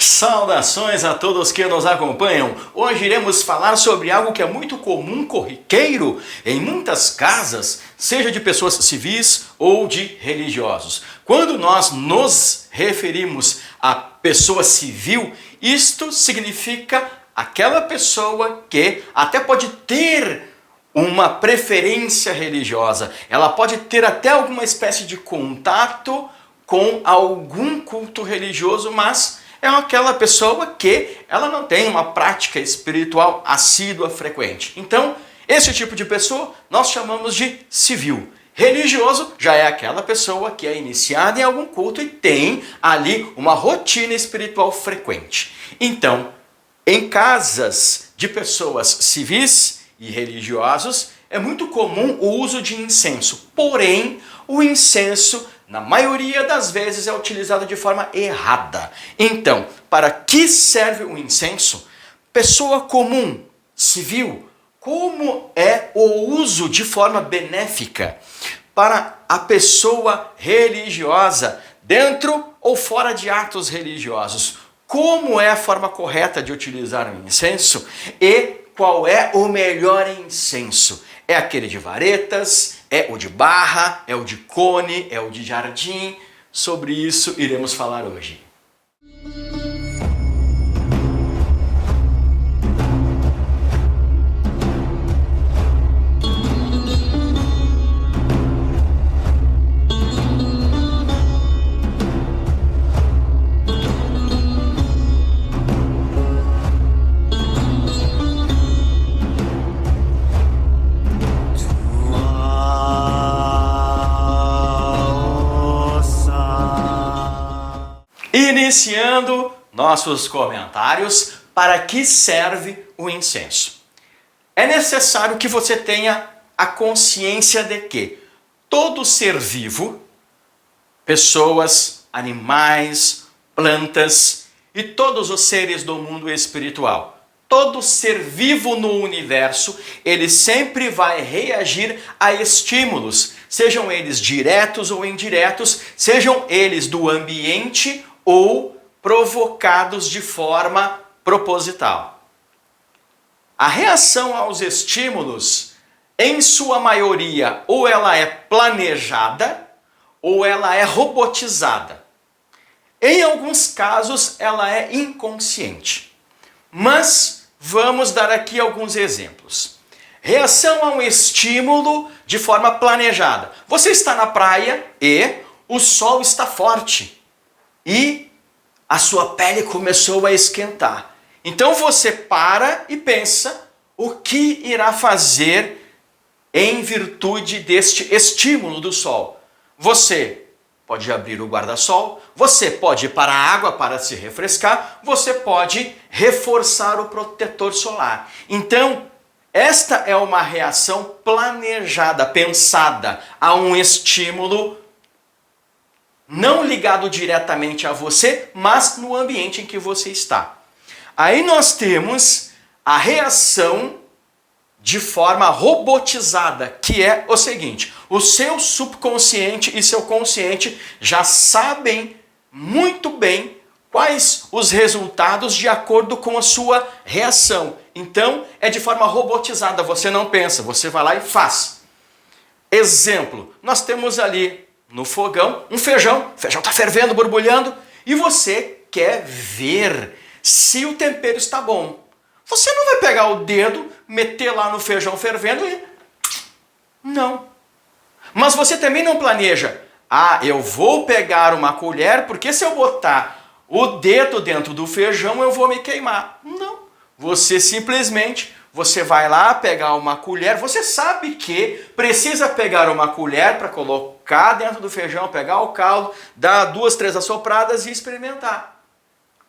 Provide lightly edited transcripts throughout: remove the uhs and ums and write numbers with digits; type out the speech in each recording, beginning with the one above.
Saudações a todos que nos acompanham. Hoje iremos falar sobre algo que é muito comum, corriqueiro, em muitas casas, seja de pessoas civis ou de religiosos. Quando nós nos referimos a pessoa civil, isto significa aquela pessoa que até pode ter uma preferência religiosa, ela pode ter até alguma espécie de contato com algum culto religioso, mas é aquela pessoa que ela não tem uma prática espiritual assídua, frequente. Então, esse tipo de pessoa nós chamamos de civil. Religioso já é aquela pessoa que é iniciada em algum culto e tem ali uma rotina espiritual frequente. Então, em casas de pessoas civis e religiosos, é muito comum o uso de incenso. Porém, o incenso, na maioria das vezes, é utilizado de forma errada. Então, para que serve o incenso? Pessoa comum, civil, como é o uso de forma benéfica para a pessoa religiosa, dentro ou fora de atos religiosos? Como é a forma correta de utilizar o incenso e qual é o melhor incenso? É aquele de varetas, é o de barra, é o de cone, é o de jardim? Sobre isso iremos falar hoje. Iniciando nossos comentários, para que serve o incenso? É necessário que você tenha a consciência de que todo ser vivo, pessoas, animais, plantas e todos os seres do mundo espiritual, todo ser vivo no universo, ele sempre vai reagir a estímulos, sejam eles diretos ou indiretos, sejam eles do ambiente ou provocados de forma proposital. A reação aos estímulos, em sua maioria, ou ela é planejada, ou ela é robotizada. Em alguns casos, ela é inconsciente. Mas vamos dar aqui alguns exemplos. Reação a um estímulo de forma planejada. Você está na praia e o sol está forte. E a sua pele começou a esquentar. Então você para e pensa o que irá fazer em virtude deste estímulo do sol. Você pode abrir o guarda-sol, você pode ir para a água para se refrescar, você pode reforçar o protetor solar. Então, esta é uma reação planejada, pensada a um estímulo não ligado diretamente a você, mas no ambiente em que você está. Aí nós temos a reação de forma robotizada, que é o seguinte: o seu subconsciente e seu consciente já sabem muito bem quais os resultados de acordo com a sua reação. Então, é de forma robotizada, você não pensa, você vai lá e faz. Exemplo, nós temos ali no fogão o feijão está fervendo, borbulhando, e você quer ver se o tempero está bom. Você não vai pegar o dedo, meter lá no feijão fervendo e... Não. Mas você também não planeja, eu vou pegar uma colher, porque se eu botar o dedo dentro do feijão eu vou me queimar. Não. Você simplesmente... Você vai lá pegar uma colher, você sabe que precisa pegar uma colher para colocar dentro do feijão, pegar o caldo, dar 2, 3 assopradas e experimentar.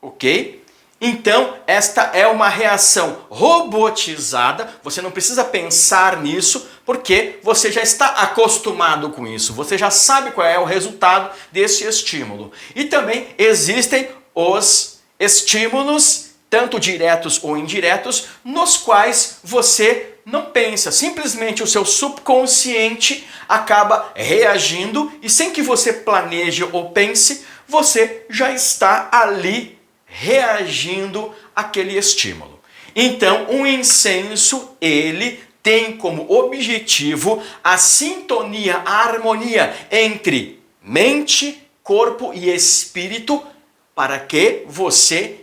Ok? Então, esta é uma reação robotizada, você não precisa pensar nisso, porque você já está acostumado com isso, você já sabe qual é o resultado desse estímulo. E também existem os estímulos tanto diretos ou indiretos, nos quais você não pensa. Simplesmente o seu subconsciente acaba reagindo e sem que você planeje ou pense, você já está ali reagindo àquele estímulo. Então, o incenso, ele tem como objetivo a sintonia, a harmonia entre mente, corpo e espírito, para que você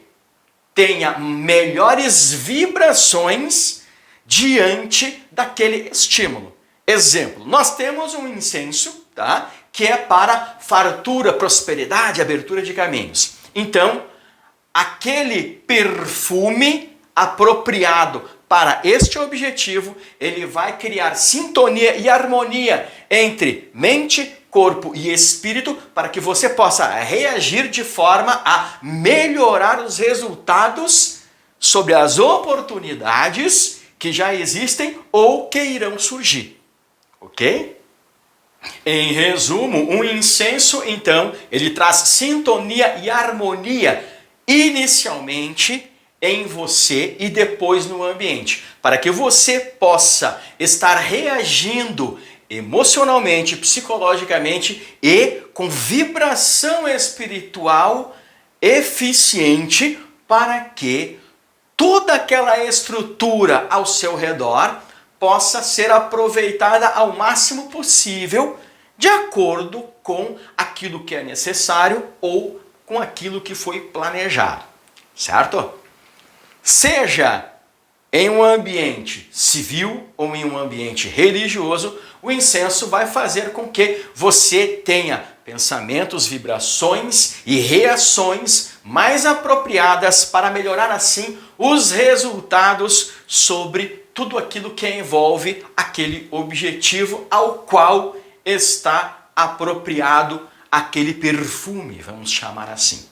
tenha melhores vibrações diante daquele estímulo. Exemplo, nós temos um incenso, tá? Que é para fartura, prosperidade, abertura de caminhos. Então, aquele perfume apropriado para este objetivo, ele vai criar sintonia e harmonia entre mente, corpo e espírito, para que você possa reagir de forma a melhorar os resultados sobre as oportunidades que já existem ou que irão surgir. Ok? Em resumo, um incenso, então, ele traz sintonia e harmonia inicialmente em você e depois no ambiente, para que você possa estar reagindo emocionalmente, psicologicamente e com vibração espiritual eficiente, para que toda aquela estrutura ao seu redor possa ser aproveitada ao máximo possível, de acordo com aquilo que é necessário ou com aquilo que foi planejado, certo? Seja em um ambiente civil ou em um ambiente religioso, o incenso vai fazer com que você tenha pensamentos, vibrações e reações mais apropriadas para melhorar assim os resultados sobre tudo aquilo que envolve aquele objetivo ao qual está apropriado aquele perfume, vamos chamar assim.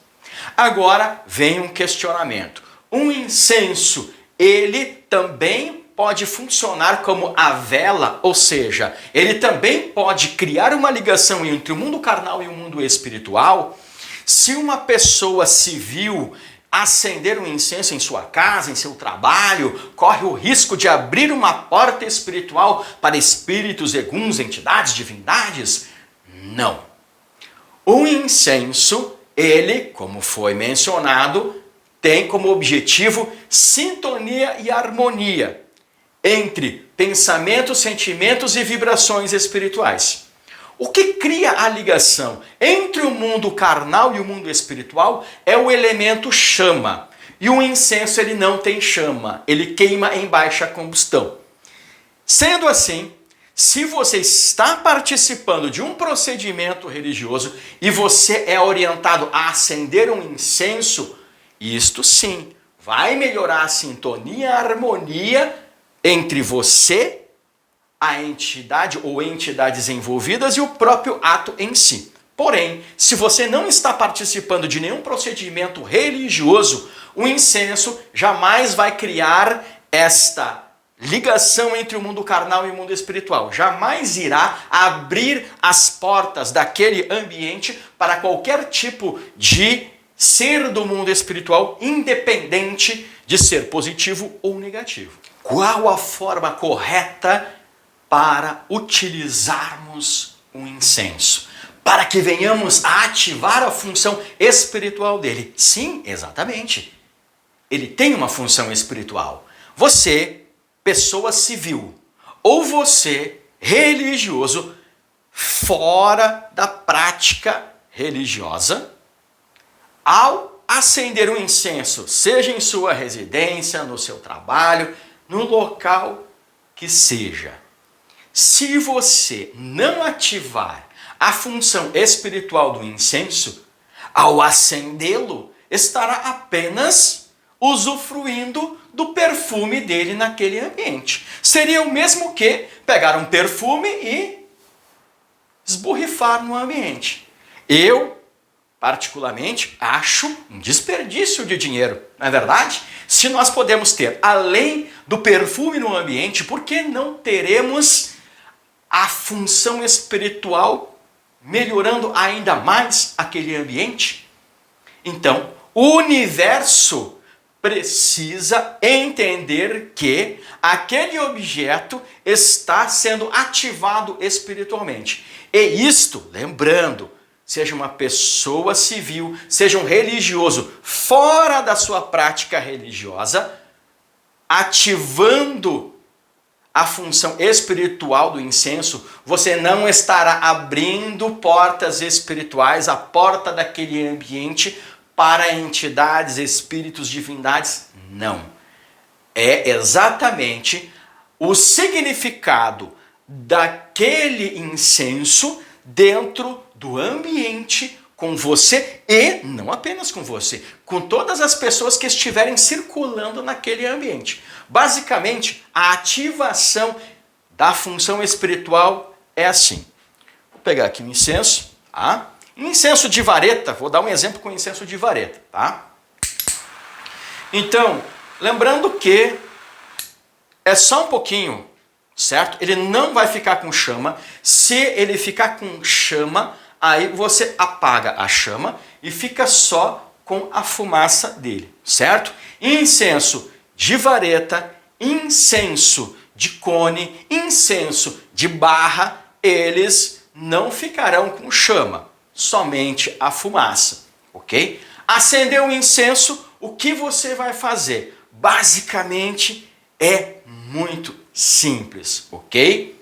Agora vem um questionamento. Um incenso, ele também pode funcionar como a vela, ou seja, ele também pode criar uma ligação entre o mundo carnal e o mundo espiritual? Se uma pessoa civil acender um incenso em sua casa, em seu trabalho, corre o risco de abrir uma porta espiritual para espíritos, eguns, entidades, divindades? Não. O incenso, ele, como foi mencionado, tem como objetivo sintonia e harmonia entre pensamentos, sentimentos e vibrações espirituais. O que cria a ligação entre o mundo carnal e o mundo espiritual é o elemento chama. E o incenso, ele não tem chama, ele queima em baixa combustão. Sendo assim, se você está participando de um procedimento religioso e você é orientado a acender um incenso, isto sim vai melhorar a sintonia e a harmonia entre você, a entidade ou entidades envolvidas e o próprio ato em si. Porém, se você não está participando de nenhum procedimento religioso, o incenso jamais vai criar esta ligação entre o mundo carnal e o mundo espiritual. Jamais irá abrir as portas daquele ambiente para qualquer tipo de ser do mundo espiritual, independente de ser positivo ou negativo. Qual a forma correta para utilizarmos um incenso? Para que venhamos a ativar a função espiritual dele. Sim, exatamente. Ele tem uma função espiritual. Você, pessoa civil, ou você, religioso, fora da prática religiosa, ao acender um incenso, seja em sua residência, no seu trabalho, no local que seja, se você não ativar a função espiritual do incenso, ao acendê-lo, estará apenas usufruindo do perfume dele naquele ambiente. Seria o mesmo que pegar um perfume e esborrifar no ambiente. Eu, particularmente, acho um desperdício de dinheiro, não é verdade? Se nós podemos ter, além do perfume no ambiente, por que não teremos a função espiritual melhorando ainda mais aquele ambiente? Então, o universo precisa entender que aquele objeto está sendo ativado espiritualmente. E isto, lembrando, seja uma pessoa civil, seja um religioso fora da sua prática religiosa, ativando a função espiritual do incenso, você não estará abrindo portas espirituais, a porta daquele ambiente para entidades, espíritos, divindades. Não. É exatamente o significado daquele incenso dentro do ambiente com você e não apenas com você, com todas as pessoas que estiverem circulando naquele ambiente. Basicamente, a ativação da função espiritual é assim. Vou pegar aqui o incenso, tá? Incenso de vareta, vou dar um exemplo com incenso de vareta, tá? Então, lembrando que é só um pouquinho, certo? Ele não vai ficar com chama. Se ele ficar com chama, aí você apaga a chama e fica só com a fumaça dele, certo? Incenso de vareta, incenso de cone, incenso de barra, eles não ficarão com chama, somente a fumaça, ok? Acendeu o incenso, o que você vai fazer? Basicamente é muito simples, ok?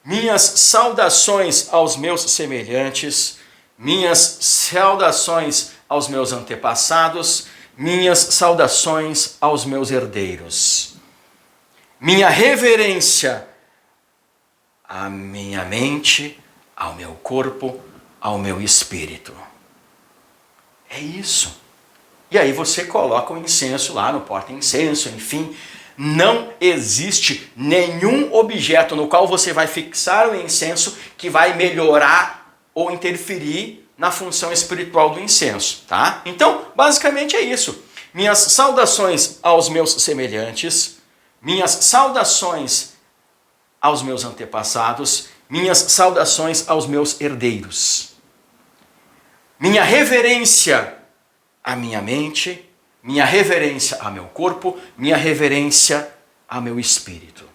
Minhas saudações aos meus semelhantes, minhas saudações aos meus antepassados, minhas saudações aos meus herdeiros. Minha reverência à minha mente, ao meu corpo, ao meu espírito. É isso. E aí você coloca o incenso lá no porta-incenso, enfim. Não existe nenhum objeto no qual você vai fixar o incenso que vai melhorar ou interferir na função espiritual do incenso, tá? Então, basicamente é isso. Minhas saudações aos meus semelhantes, minhas saudações aos meus antepassados, minhas saudações aos meus herdeiros. Minha reverência à minha mente, minha reverência ao meu corpo, minha reverência ao meu espírito.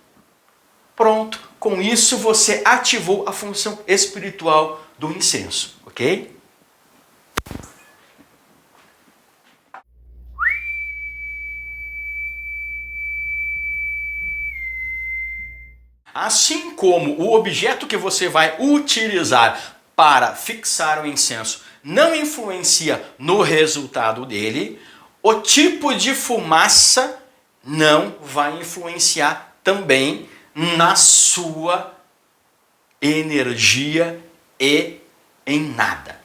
Pronto, com isso você ativou a função espiritual do incenso, ok? Assim como o objeto que você vai utilizar para fixar o incenso não influencia no resultado dele, o tipo de fumaça não vai influenciar também na sua energia e em nada.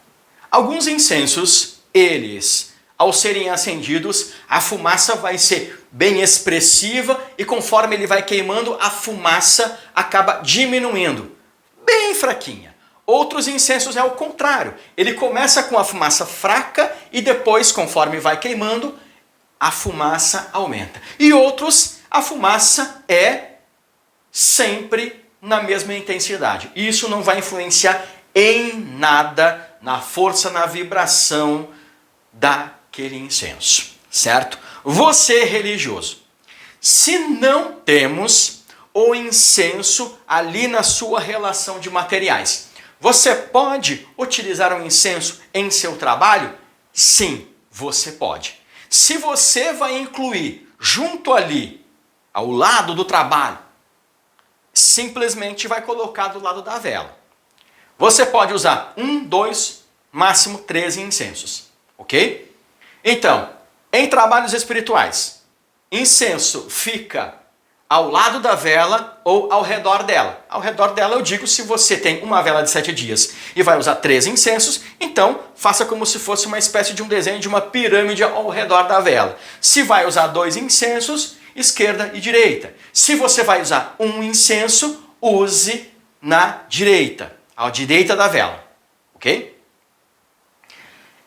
Alguns incensos, eles, ao serem acendidos, a fumaça vai ser bem expressiva e conforme ele vai queimando, a fumaça acaba diminuindo, bem fraquinha. Outros incensos é o contrário. Ele começa com a fumaça fraca e depois, conforme vai queimando, a fumaça aumenta. E outros, a fumaça é sempre na mesma intensidade. Isso não vai influenciar em nada na força, na vibração daquele incenso, certo? Você religioso, se não temos o incenso ali na sua relação de materiais, você pode utilizar um incenso em seu trabalho? Sim, você pode. Se você vai incluir junto ali, ao lado do trabalho, simplesmente vai colocar do lado da vela. Você pode usar 1, 2, máximo 13 incensos, ok? Então, em trabalhos espirituais, incenso fica ao lado da vela ou ao redor dela. Ao redor dela eu digo, se você tem uma vela de 7 dias e vai usar 13 incensos, então faça como se fosse uma espécie de um desenho de uma pirâmide ao redor da vela. Se vai usar 2 incensos, esquerda e direita. Se você vai usar um incenso, use na direita, à direita da vela, ok?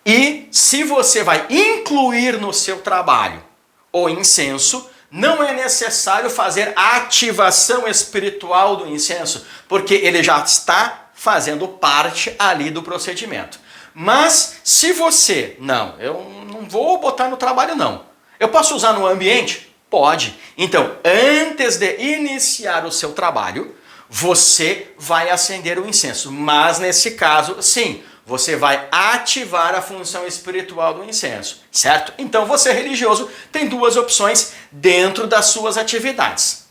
E se você vai incluir no seu trabalho o incenso, não é necessário fazer a ativação espiritual do incenso, porque ele já está fazendo parte ali do procedimento. Mas se você, não, eu não vou botar no trabalho não, eu posso usar no ambiente? Pode. Então, antes de iniciar o seu trabalho, você vai acender o incenso. Mas nesse caso, sim, você vai ativar a função espiritual do incenso, certo? Então você religioso tem duas opções dentro das suas atividades.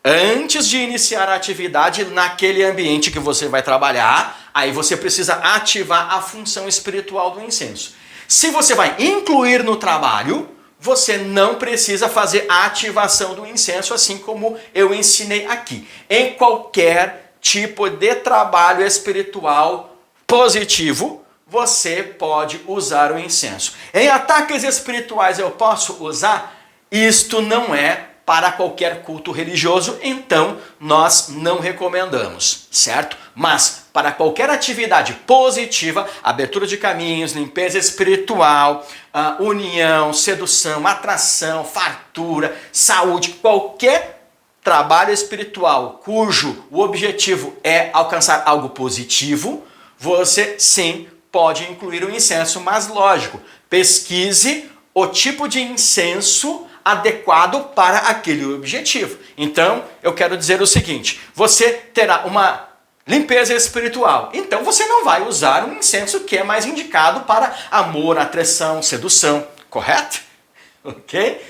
Antes de iniciar a atividade naquele ambiente que você vai trabalhar, aí você precisa ativar a função espiritual do incenso. Se você vai incluir no trabalho, você não precisa fazer a ativação do incenso, assim como eu ensinei aqui. Em qualquer tipo de trabalho espiritual positivo, você pode usar o incenso. Em ataques espirituais eu posso usar? Isto não é para qualquer culto religioso, então nós não recomendamos, certo? Mas para qualquer atividade positiva, abertura de caminhos, limpeza espiritual, união, sedução, atração, fartura, saúde, qualquer trabalho espiritual cujo o objetivo é alcançar algo positivo, você sim pode incluir o incenso, mas lógico, pesquise o tipo de incenso adequado para aquele objetivo. Então, eu quero dizer o seguinte, você terá uma limpeza espiritual, então você não vai usar um incenso que é mais indicado para amor, atração, sedução, correto? Ok?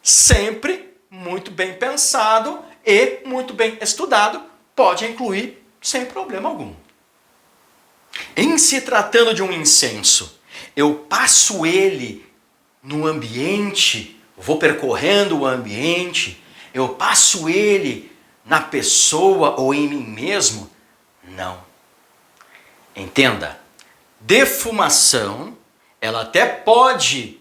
Sempre muito bem pensado e muito bem estudado, pode incluir sem problema algum. Em se tratando de um incenso, eu passo ele no ambiente, vou percorrendo o ambiente, eu passo ele na pessoa ou em mim mesmo? Não. Entenda, defumação, ela até pode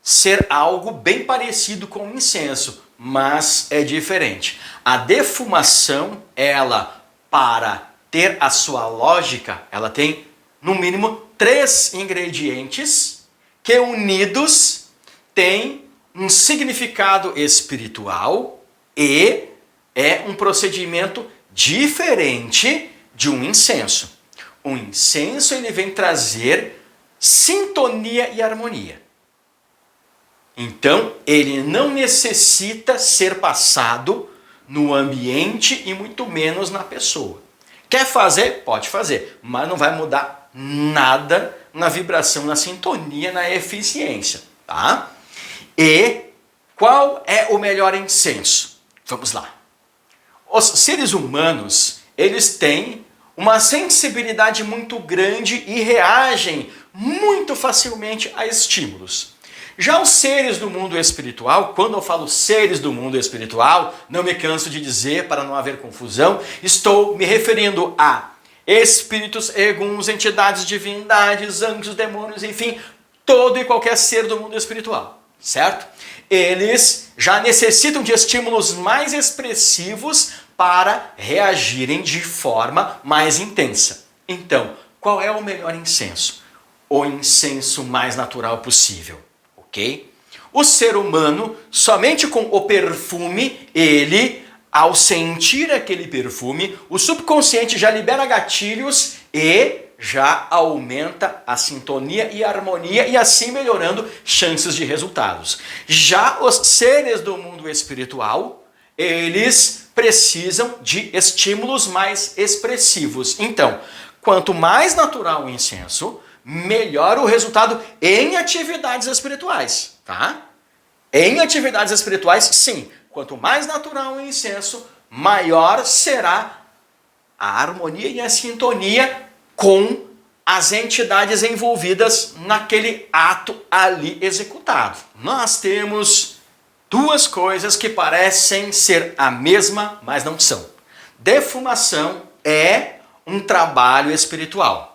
ser algo bem parecido com o incenso, mas é diferente. A defumação, ela, para ter a sua lógica, ela tem no mínimo 3 ingredientes que unidos têm um significado espiritual e é um procedimento diferente de um incenso. O incenso ele vem trazer sintonia e harmonia. Então, ele não necessita ser passado no ambiente e muito menos na pessoa. Quer fazer? Pode fazer, mas não vai mudar nada na vibração, na sintonia, na eficiência, tá? E qual é o melhor incenso? Vamos lá. Os seres humanos, eles têm uma sensibilidade muito grande e reagem muito facilmente a estímulos. Já os seres do mundo espiritual, quando eu falo seres do mundo espiritual, não me canso de dizer para não haver confusão, estou me referindo a espíritos, eguns, entidades, divindades, anjos, demônios, enfim, todo e qualquer ser do mundo espiritual, certo? Eles já necessitam de estímulos mais expressivos para reagirem de forma mais intensa. Então, qual é o melhor incenso? O incenso mais natural possível. Okay? O ser humano, somente com o perfume, ele, ao sentir aquele perfume, o subconsciente já libera gatilhos e já aumenta a sintonia e a harmonia e assim melhorando chances de resultados. Já os seres do mundo espiritual, eles precisam de estímulos mais expressivos. Então, quanto mais natural o incenso, melhor o resultado em atividades espirituais, tá? Em atividades espirituais, sim. Quanto mais natural o incenso, maior será a harmonia e a sintonia com as entidades envolvidas naquele ato ali executado. Nós temos duas coisas que parecem ser a mesma, mas não são. Defumação é um trabalho espiritual.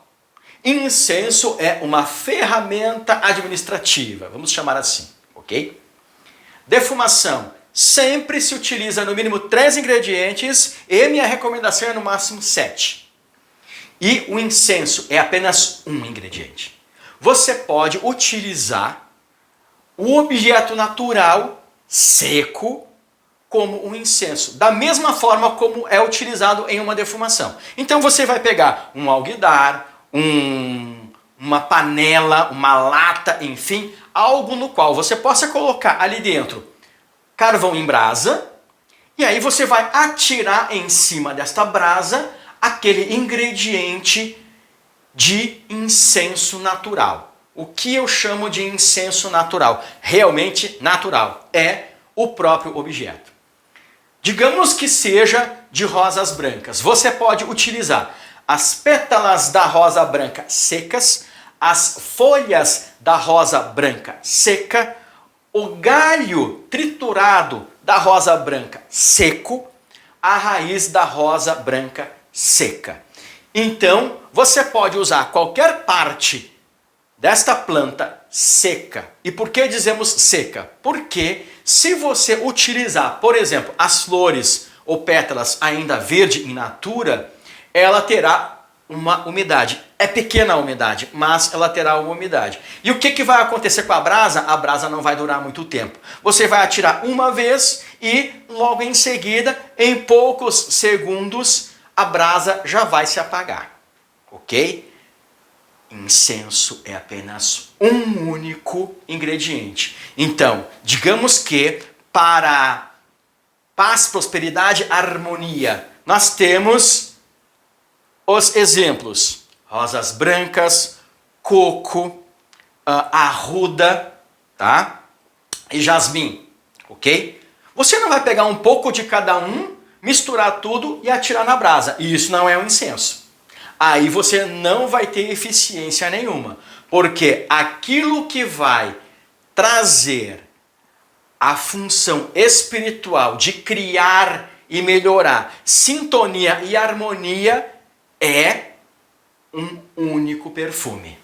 Incenso é uma ferramenta administrativa, vamos chamar assim, ok? Defumação sempre se utiliza no mínimo 3 ingredientes e minha recomendação é no máximo 7. E o incenso é apenas um ingrediente. Você pode utilizar o objeto natural seco como um incenso, da mesma forma como é utilizado em uma defumação. Então você vai pegar um alguidar, uma panela, uma lata, enfim, algo no qual você possa colocar ali dentro carvão em brasa, e aí você vai atirar em cima desta brasa aquele ingrediente de incenso natural. O que eu chamo de incenso natural? Realmente natural. É o próprio objeto. Digamos que seja de rosas brancas. Você pode utilizar as pétalas da rosa branca secas, as folhas da rosa branca seca, o galho triturado da rosa branca seco, a raiz da rosa branca seca. Então, você pode usar qualquer parte desta planta seca. E por que dizemos seca? Porque se você utilizar, por exemplo, as flores ou pétalas ainda verde in natura, ela terá uma umidade. É pequena a umidade, mas ela terá uma umidade. E o que vai acontecer com a brasa? A brasa não vai durar muito tempo. Você vai atirar uma vez e logo em seguida, em poucos segundos, a brasa já vai se apagar. Ok? Incenso é apenas um único ingrediente. Então, digamos que para paz, prosperidade, harmonia, nós temos os exemplos: rosas brancas, coco, arruda, tá? E jasmim, ok? Você não vai pegar um pouco de cada um, misturar tudo e atirar na brasa. E isso não é um incenso. Aí você não vai ter eficiência nenhuma, porque aquilo que vai trazer a função espiritual de criar e melhorar sintonia e harmonia é um único perfume,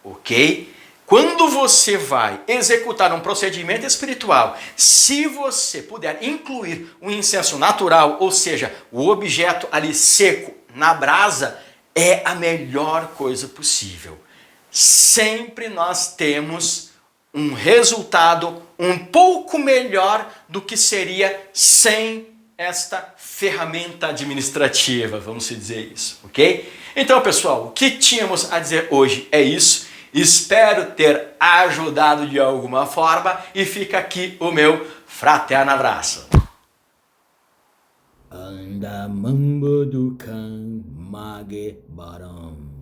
ok? Quando você vai executar um procedimento espiritual, se você puder incluir um incenso natural, ou seja, o objeto ali seco na brasa, é a melhor coisa possível. Sempre nós temos um resultado um pouco melhor do que seria sem esta ferramenta administrativa, vamos dizer isso, ok? Então, pessoal, o que tínhamos a dizer hoje é isso. Espero ter ajudado de alguma forma e fica aqui o meu fraterno abraço. Anda mambo dukan mage baram.